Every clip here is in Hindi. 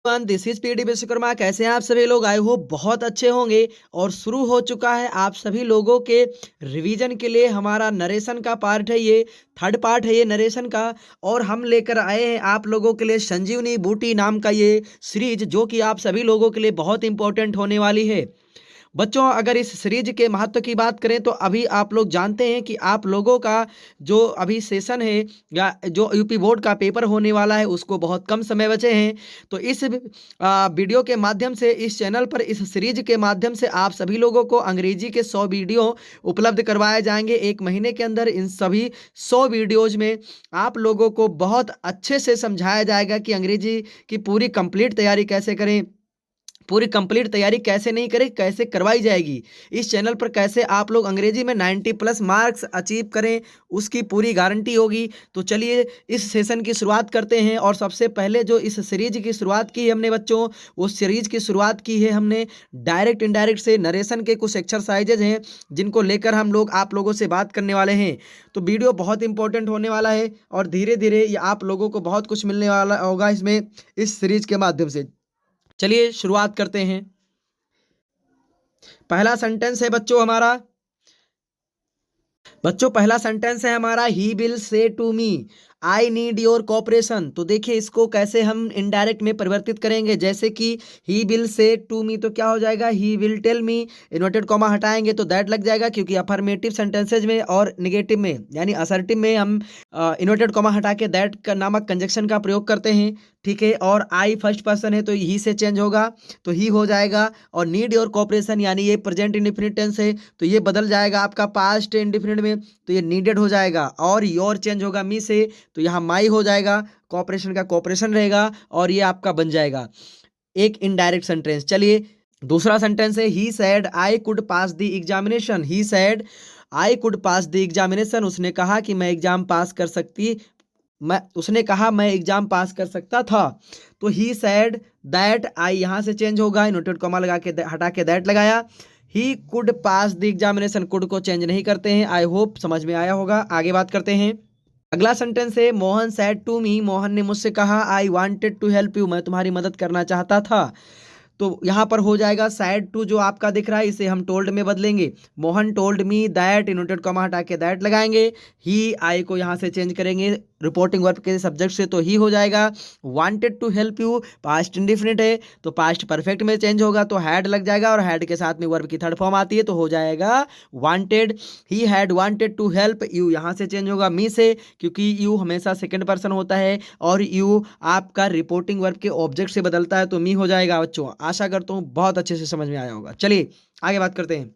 This is PD Vishwakarma. कैसे हैं आप सभी लोग? आई होप बहुत अच्छे होंगे। और शुरू हो चुका है आप सभी लोगों के रिवीजन के लिए हमारा नरेशन का पार्ट है, ये थर्ड पार्ट है ये नरेशन का। और हम लेकर आए हैं आप लोगों के लिए संजीवनी बूटी नाम का ये सीरीज, जो कि आप सभी लोगों के लिए बहुत इंपॉर्टेंट होने वाली है। बच्चों, अगर इस सीरीज के महत्व की बात करें तो अभी आप लोग जानते हैं कि आप लोगों का जो अभी सेशन है या जो यूपी बोर्ड का पेपर होने वाला है उसको बहुत कम समय बचे हैं। तो इस वीडियो के माध्यम से, इस चैनल पर इस सीरीज के माध्यम से आप सभी लोगों को अंग्रेजी के 100 वीडियो उपलब्ध करवाए जाएंगे एक महीने के अंदर। इन सभी 100 वीडियोज में आप लोगों को बहुत अच्छे से समझाया जाएगा कि अंग्रेजी की पूरी कंप्लीट तैयारी कैसे करें, पूरी कंप्लीट तैयारी कैसे नहीं करें, कैसे करवाई जाएगी। इस चैनल पर कैसे आप लोग अंग्रेजी में 90 प्लस मार्क्स अचीव करें, उसकी पूरी गारंटी होगी। तो चलिए इस सेशन की शुरुआत करते हैं। और सबसे पहले जो इस सीरीज की शुरुआत की है हमने बच्चों, उस सीरीज की शुरुआत की है हमने डायरेक्ट इनडायरेक्ट से। नरेशन के कुछ एक्सरसाइजेज हैं जिनको लेकर हम लोग आप लोगों से बात करने वाले हैं। तो वीडियो बहुत इंपॉर्टेंट होने वाला है और धीरे धीरे ये आप लोगों को बहुत कुछ मिलने वाला होगा इसमें, इस सीरीज के माध्यम से। चलिए शुरुआत करते हैं। पहला सेंटेंस है बच्चों पहला सेंटेंस है हमारा, he will say to me I need your cooperation. तो देखिए इसको कैसे हम इनडायरेक्ट में परिवर्तित करेंगे। जैसे कि ही विल से टू मी तो क्या हो जाएगा, he will tell me, inverted comma हटाएंगे तो दैट लग जाएगा, क्योंकि अफर्मेटिव सेंटेंसेज में और निगेटिव में यानी असर्टिव में हम इन्वर्टेड कॉमा हटा के दैट का नामक कंजक्शन का प्रयोग करते हैं। ठीक है, और आई फर्स्ट पर्सन है तो ही से चेंज होगा तो ही हो जाएगा। और नीड योर कोऑपरेशन यानी ये प्रेजेंट इंडिफिनिट टेंस है तो ये बदल जाएगा आपका पास्ट इंडिफिनिट में, तो ये नीडेड हो जाएगा। और योर चेंज होगा मी से तो यहाँ माई हो जाएगा, कॉपरेशन का कॉपरेशन रहेगा और ये आपका बन जाएगा एक इनडायरेक्ट सेंटेंस। चलिए दूसरा सेंटेंस है, he said I could pass the examination. He said I could pass the examination, उसने कहा कि मैं एग्जाम पास कर सकती, उसने कहा मैं एग्जाम पास कर सकता था। तो ही सेड दैट, आई यहाँ से चेंज होगा, इन्वर्टेड कॉमा लगा के हटा के दैट लगाया। He could pass the examination, could को चेंज नहीं करते हैं। आई होप समझ में आया होगा। आगे बात करते हैं। अगला सेंटेंस है, Mohan said to me, Mohan ने मुझसे कहा I wanted to help you, मैं तुम्हारी मदद करना चाहता था। तो यहाँ पर हो जाएगा सैड टू जो आपका दिख रहा है इसे हम टोल्ड में बदलेंगे। Mohan told me that, inverted comma हटा के दैट लगाएंगे। ही आई को यहाँ से चेंज करेंगे रिपोर्टिंग वर्ब के सब्जेक्ट से तो ही हो जाएगा। Wanted to help you past indefinite है तो पास्ट परफेक्ट में चेंज होगा तो हैड लग जाएगा, और हैड के साथ में वर्ब की थर्ड फॉर्म आती है तो हो जाएगा wanted. He had wanted to help you, यहाँ से चेंज होगा मी से, क्योंकि यू हमेशा सेकंड पर्सन होता है और यू आपका रिपोर्टिंग वर्ब के ऑब्जेक्ट से बदलता है तो मी हो जाएगा। बच्चों आशा करता हूँ बहुत अच्छे से समझ में आया होगा। चलिए आगे बात करते हैं।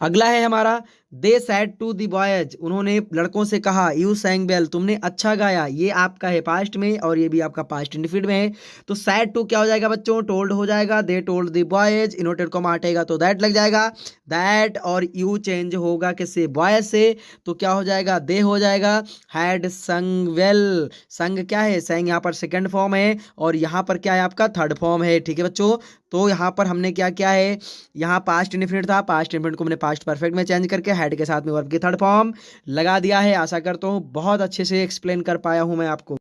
अगला है हमारा, दे सैड टू दी बॉयज, उन्होंने लड़कों से कहा, यू सैंग वेल, तुमने अच्छा गाया। ये आपका है पास्ट में और ये भी आपका पास्ट इंडिफिनिट में है तो सैड टू क्या हो जाएगा बच्चों, टोल्ड हो जाएगा। They told the boys, inverted comma हटेगा तो दैट लग जाएगा। दैट और यू चेंज होगा किससे, बॉयज से, तो क्या हो जाएगा, दे हो जाएगा। हैड संग वेल, संग क्या है, सैंग यहाँ पर सेकेंड फॉर्म है और यहाँ पर क्या है आपका थर्ड फॉर्म है। ठीक है बच्चों, तो यहाँ पर हमने क्या किया है, यहाँ पास्ट इंडिफिनिट था, पास्ट इंडिफिनिट को हमने पास्ट परफेक्ट में चेंज करके हेड के साथ में वर्ब की थर्ड फॉर्म लगा दिया है। आशा करता हूँ बहुत अच्छे से एक्सप्लेन कर पाया हूँ मैं आपको।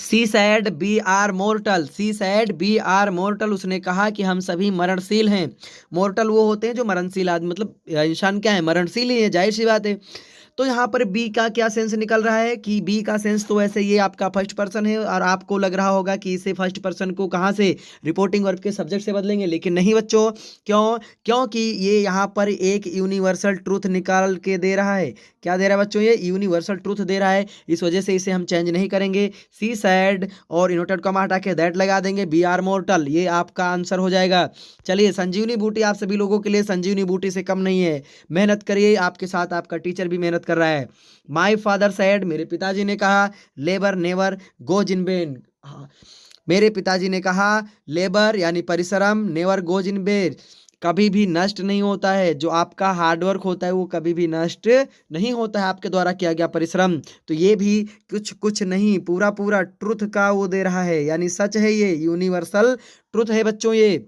She said we are mortal, she said we are mortal, उसने कहा कि हम सभी मरणशील हैं। मोर्टल वो होते हैं जो मरणशील आदमी, मतलब इंसान क्या है, मरणशील ही है, जाहिर सी बात है। तो यहाँ पर बी का क्या सेंस निकल रहा है कि बी का सेंस तो वैसे ये आपका फर्स्ट पर्सन है और आपको लग रहा होगा कि इसे फर्स्ट पर्सन को कहाँ से, रिपोर्टिंग वर्ब के सब्जेक्ट से बदलेंगे, लेकिन नहीं बच्चों। क्यों, क्योंकि ये यहाँ पर एक यूनिवर्सल ट्रूथ निकाल के दे रहा है। क्या दे रहा है बच्चों, ये यूनिवर्सल ट्रूथ दे रहा है, इस वजह से इसे हम चेंज नहीं करेंगे। सी सैड और इन्वर्टेड कॉमा हटा के दैट लगा देंगे, बी आर मोर्टल, ये आपका आंसर हो जाएगा। चलिए संजीवनी बूटी आप सभी लोगों के लिए संजीवनी बूटी से कम नहीं है, मेहनत करिए, आपके साथ आपका टीचर भी मेहनत कर रहा है। माई फादर सैड, मेरे पिताजी ने कहा, labour never goes in when, मेरे पिताजी ने कहा लेबर यानी परिश्रम, नेवर गोज इन वेन कभी भी नष्ट नहीं होता है, जो आपका हार्डवर्क होता है वो कभी भी नष्ट नहीं होता है, आपके द्वारा किया गया परिश्रम। तो ये भी कुछ कुछ नहीं, पूरा पूरा ट्रुथ का वो दे रहा है, यानी सच है, ये यूनिवर्सल ट्रुथ है बच्चों ये।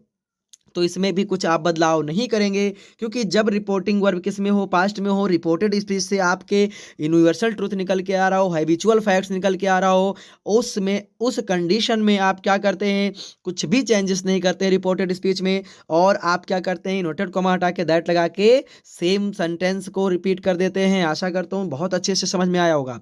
तो इसमें भी कुछ आप बदलाव नहीं करेंगे, क्योंकि जब रिपोर्टिंग वर्ब किस में हो, पास्ट में हो, रिपोर्टेड स्पीच से आपके यूनिवर्सल ट्रूथ निकल के आ रहा हो, हैबिचुअल फैक्ट्स निकल के आ रहा हो, उसमें उस कंडीशन में आप क्या करते हैं, कुछ भी चेंजेस नहीं करते रिपोर्टेड स्पीच में, और आप क्या करते हैं, इन्वर्टेड कॉमा हटा के दैट लगा के सेम सेंटेंस को रिपीट कर देते हैं। आशा करता हूँ बहुत अच्छे से समझ में आया होगा।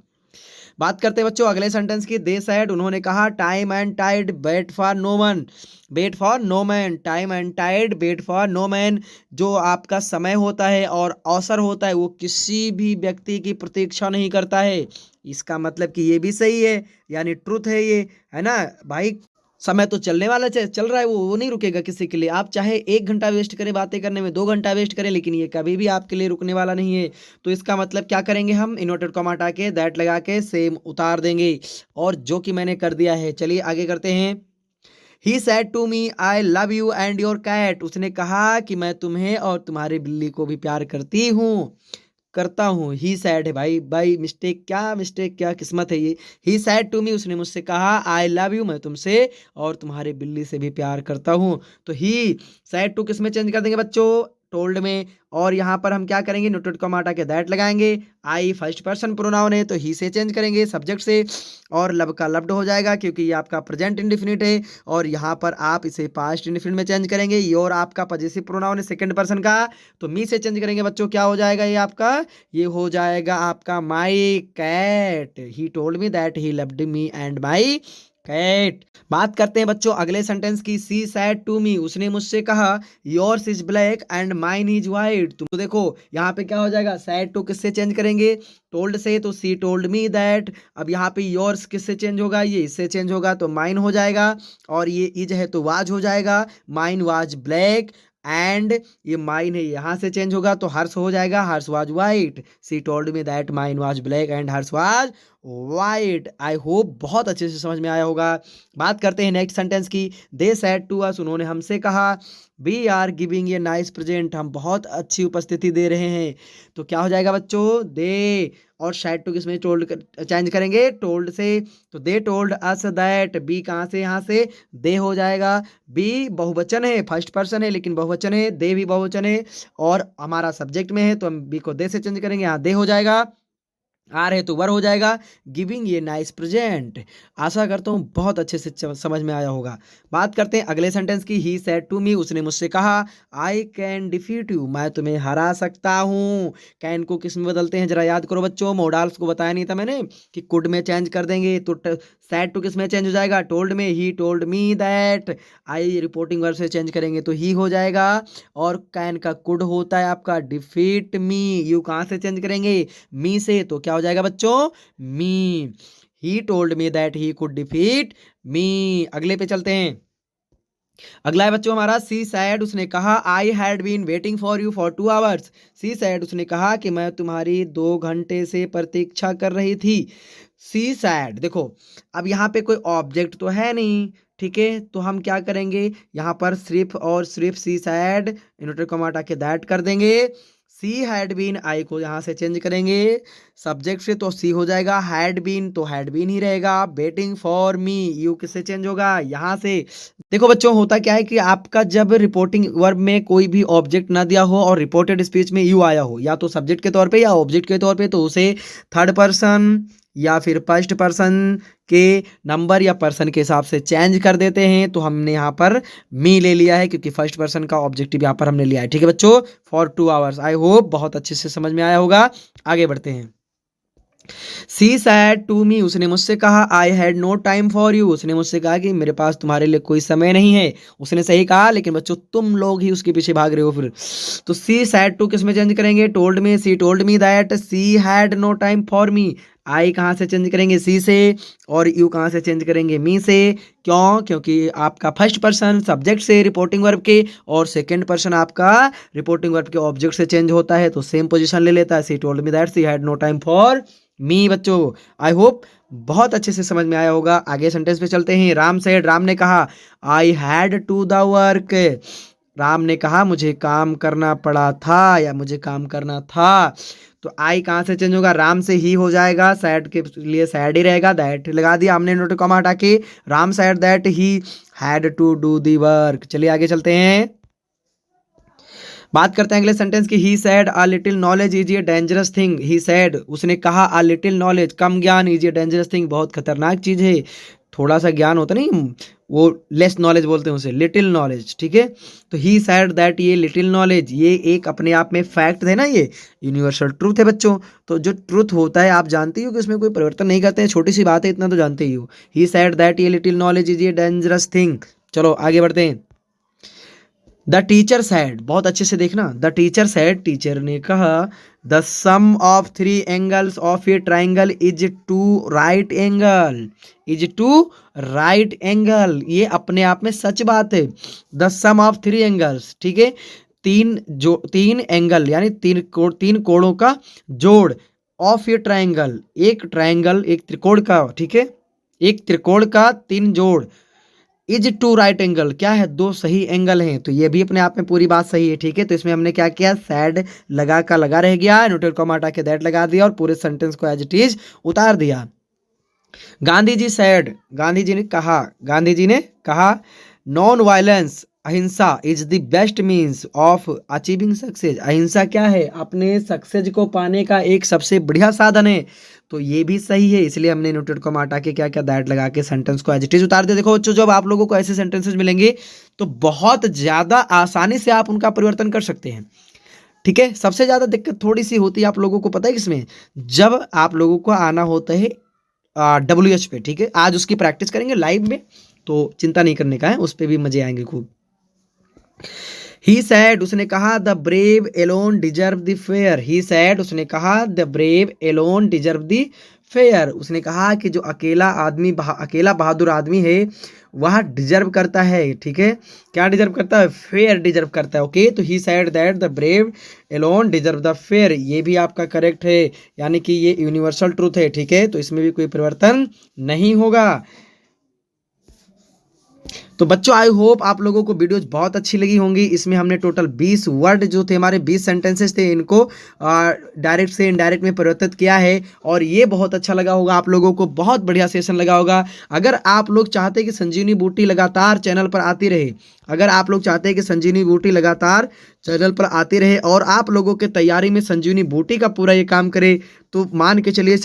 बात करते हैं बच्चों अगले सेंटेंस की। दे सेड, उन्होंने कहा, time and tide wait for no one, wait for no man, time and tide wait for no man, जो आपका समय होता है और अवसर होता है वो किसी भी व्यक्ति की प्रतीक्षा नहीं करता है। इसका मतलब कि ये भी सही है, यानी ट्रुथ है ये, है ना भाई। समय तो चलने वाला चल रहा है, वो नहीं रुकेगा किसी के लिए। आप चाहे 1 घंटा वेस्ट करें बातें करने में, 2 घंटा वेस्ट करें, लेकिन ये कभी भी आपके लिए रुकने वाला नहीं है। तो इसका मतलब क्या करेंगे, हम इन्वर्टेड कॉमा हटा के दैट लगा के सेम उतार देंगे, और जो कि मैंने कर दिया है। चलिए आगे करते हैं। He said to me I love you and your cat, उसने कहा कि मैं तुम्हें और तुम्हारी बिल्ली को भी प्यार करती हूँ, करता हूँ। ही सैड है भाई, भाई मिस्टेक, क्या मिस्टेक, क्या किस्मत है ये। ही सैड टू मी, उसने मुझसे कहा, आई लव यू, मैं तुमसे और तुम्हारी बिल्ली से भी प्यार करता हूँ। तो ही सैड टू किस में चेंज कर देंगे बच्चों, टोल्ड में, और यहाँ पर हम क्या करेंगे, नोटेड कॉमा हटा के दैट लगाएंगे। आई फर्स्ट पर्सन प्रोनाउन है तो ही से चेंज करेंगे सब्जेक्ट से, और लब का लव्ड हो जाएगा क्योंकि ये आपका प्रेजेंट इंडिफिनिट है, और यहाँ पर आप इसे पास्ट इंडिफिनिट में चेंज करेंगे। योर आपका पजेसिव प्रोनाउन है सेकंड पर्सन का, तो मी से चेंज करेंगे बच्चों, क्या हो जाएगा ये आपका, ये हो जाएगा आपका my cat. He told me that he loved me and my cat. बात करते हैं बच्चों अगले सेंटेंस की। सी सैड टू मी, उसने मुझसे कहा, yours is black and mine is white. तो देखो यहाँ पे क्या हो जाएगा, सैड टू किससे चेंज करेंगे, टोल्ड से, तो सी टोल्ड मी दैट। अब यहाँ पे योर्स किससे चेंज होगा, ये इससे चेंज होगा तो माइन हो जाएगा, और ये इज है तो वाज हो जाएगा, माइन वाज ब्लैक, एंड ये माइन है यहाँ से चेंज होगा तो हर्ष हो जाएगा, hers was white. She told me that mine was black and hers was white. I hope बहुत अच्छे से समझ में आया होगा। बात करते हैं नेक्स्ट सेंटेंस की। दे सेड टू अस, उन्होंने हमसे कहा, we are giving a nice present, हम बहुत अच्छी उपस्थिति दे रहे हैं। तो क्या हो जाएगा बच्चों, दे और सैड टू किसमें टोल्ड चेंज करेंगे, टोल्ड से, तो दे टोल्ड अस दैट, बी कहाँ से, यहाँ से दे हो जाएगा। बी बहुवचन है, फर्स्ट पर्सन है लेकिन बहुवचन है, दे भी बहुवचन है, और हमारा सब्जेक्ट में है तो हम बी को दे से चेंज करेंगे, यहाँ दे हो जाएगा, आर है तो वर हो जाएगा। गिविंग ये नाइस प्रेजेंट। आशा करता हूँ बहुत अच्छे से समझ में आया होगा। बात करते हैं अगले सेंटेंस की। ही सेड टू मी, उसने मुझसे कहा, आई कैन डिफीट यू, मैं तुम्हें हरा सकता हूँ। कैन को किस में बदलते हैं जरा याद करो बच्चों, मोडाल्स को बताया नहीं था मैंने कि कुड में चेंज कर देंगे, तो सैड टू किस में चेंज हो जाएगा, टोल्ड में। ही told me that, I reporting verb से चेंज करेंगे तो ही हो जाएगा, और कैन का कुड होता है आपका डिफीट मी, यू कहाँ से चेंज करेंगे, मी से, तो क्या हो जाएगा बच्चों, me. He told me that he could defeat me. अगले पे चलते हैं। अगला है बच्चों हमारा, सी सैड, उसने कहा, I had been waiting for you for 2 hours. She said, उसने कहा कि मैं तुम्हारी 2 घंटे से प्रतीक्षा कर रही थी। सी सैड, देखो अब यहाँ पे कोई ऑब्जेक्ट तो है नहीं, ठीक है, तो हम क्या करेंगे, यहाँ पर सिर्फ और सिर्फ सी सैड इन्वर्टेड कॉमा हटा के दैट कर देंगे। सी हैड बीन, आई को यहाँ से चेंज करेंगे सब्जेक्ट से, तो सी हो जाएगा, हैड बीन तो हैड बीन ही रहेगा। वेटिंग फॉर मी, यू किससे चेंज होगा, यहाँ से। देखो बच्चों होता क्या है कि आपका जब रिपोर्टिंग वर्ब में कोई भी ऑब्जेक्ट ना दिया हो और रिपोर्टेड स्पीच में यू आया हो, या तो सब्जेक्ट के तौर पे या ऑब्जेक्ट के तौर पे, तो उसे थर्ड पर्सन या फिर फर्स्ट पर्सन के नंबर या पर्सन के हिसाब से चेंज कर देते हैं। तो हमने यहाँ पर मी ले लिया है क्योंकि फर्स्ट पर्सन का ऑब्जेक्टिव यहाँ पर हमने लिया है, ठीक है बच्चों, फॉर 2 आवर्स। आई होप बहुत अच्छे से समझ में आया होगा। आगे बढ़ते हैं। सी सैड टू मी, उसने मुझसे कहा, I had no time for you, उसने मुझसे कहा कि मेरे पास तुम्हारे लिए कोई समय नहीं है। उसने सही कहा, लेकिन बच्चों तुम लोग ही उसके पीछे भाग रहे हो फिर। तो सी सैड टू किस में चेंज करेंगे, told me. She told me that she had no time for me, I कहाँ से चेंज करेंगे, सी से, और यू कहाँ से चेंज करेंगे, मी से। क्यों, क्योंकि आपका फर्स्ट पर्सन सब्जेक्ट से रिपोर्टिंग वर्ब के, और सेकंड पर्सन आपका रिपोर्टिंग वर्ब के ऑब्जेक्ट से चेंज होता है, तो सेम पोजीशन ले लेता है। She told me that she had no time for me. बच्चों आई होप बहुत अच्छे से समझ में आया होगा। आगे सेंटेंस पे चलते हैं। राम सेड, राम ने कहा, I had to the work, Ram ने कहा मुझे काम करना पड़ा था या मुझे काम करना था। तो आई कहाँ से चेंज होगा, राम से ही हो जाएगा, सैड के लिए सैड ही रहेगा, दैट लगा दिया हमने नोट कॉमा हटा के। Ram said that he had to do the work. चलिए आगे चलते हैं। बात करते हैं अगले सेंटेंस की। He said a little knowledge is a dangerous thing. He said उसने कहा, अ लिटिल नॉलेज कम ज्ञान, इज ए डेंजरस थिंग बहुत खतरनाक चीज है। थोड़ा सा ज्ञान होता नहीं, वो लेस नॉलेज बोलते हैं उसे, लिटिल नॉलेज, ठीक है। तो ही सैड दैट ये लिटिल नॉलेज, ये एक अपने आप में फैक्ट है ना, ये यूनिवर्सल ट्रूथ है बच्चों। तो जो ट्रूथ होता है आप जानते ही हो कि उसमें कोई परिवर्तन नहीं करते हैं, छोटी सी बात है, इतना तो जानते ही हो। ही सैड दैट ये little knowledge is a dangerous thing. चलो आगे बढ़ते हैं। द टीचर सैड, बहुत अच्छे से देखना। द टीचर सैड, टीचर ने कहा, the sum of three angles of a triangle is two right angle, is two right angle. ये अपने आप में सच बात है। The sum of three angles, ठीक है, तीन एंगल यानी तीन कोणों का जोड़, ऑफ ए ट्राइंगल, एक ट्राइंगल एक त्रिकोण का, ठीक है, एक त्रिकोण का तीन जोड़, इज टू राइट एंगल, क्या है, दो सही एंगल हैं। तो ये भी अपने आप में पूरी बात सही है, ठीक है। तो इसमें हमने क्या किया, सैड लगा का लगा रह गया, न्यूट्रल कॉमा हटा के दैट लगा दिया और पूरे सेंटेंस को एज इट इज उतार दिया। गांधी जी सैड, गांधी जी ने कहा, गांधी जी ने कहा, नॉन वायलेंस, अहिंसा is the best means of achieving success. अहिंसा क्या है, अपने सक्सेस को पाने का एक सबसे बढ़िया साधन है। तो ये भी सही है, इसलिए हमने न्यूट्रल को हटा के क्या क्या दैट लगा के सेंटेंस को एज इट इज उतार दिया। देखो बच्चों, जब आप लोगों को ऐसे सेंटेंसेस मिलेंगे तो बहुत ज्यादा आसानी से आप उनका परिवर्तन कर सकते हैं, ठीक है। सबसे ज्यादा दिक्कत थोड़ी सी होती है आप लोगों को पता है किसमें, जब आप लोगों को आना होता है WH पे, ठीक है। आज उसकी प्रैक्टिस करेंगे लाइव में, तो चिंता नहीं करने का है, उस पर भी मजे आएंगे खूब। ही सैड उसने कहा, the brave alone deserve the fair. He said उसने कहा, the brave alone deserve the fair. उसने कहा कि जो अकेला बहादुर आदमी है वह डिजर्व करता है, ठीक है। क्या डिजर्व करता है, फेयर डिजर्व करता है, ओके। तो he said that the brave alone deserve the fair, ये भी आपका करेक्ट है, यानी कि ये यूनिवर्सल ट्रूथ है, ठीक है। तो इसमें भी कोई परिवर्तन नहीं होगा। तो बच्चों आई होप आप लोगों को वीडियोज बहुत अच्छी लगी होंगी। इसमें हमने टोटल 20 वर्ड जो थे, हमारे 20 सेंटेंसेस थे, इनको डायरेक्ट से इनडायरेक्ट में परिवर्तित किया है और ये बहुत अच्छा लगा होगा आप लोगों को, बहुत बढ़िया सेशन लगा होगा। अगर आप लोग चाहते हैं कि संजीवनी बूटी लगातार चैनल पर आती रहे, अगर आप लोग चाहते हैं कि संजीवनी बूटी लगातार चैनल पर आती रहे और आप लोगों के तैयारी में संजीवनी बूटी का पूरा ये काम करे, तो मान के चलिए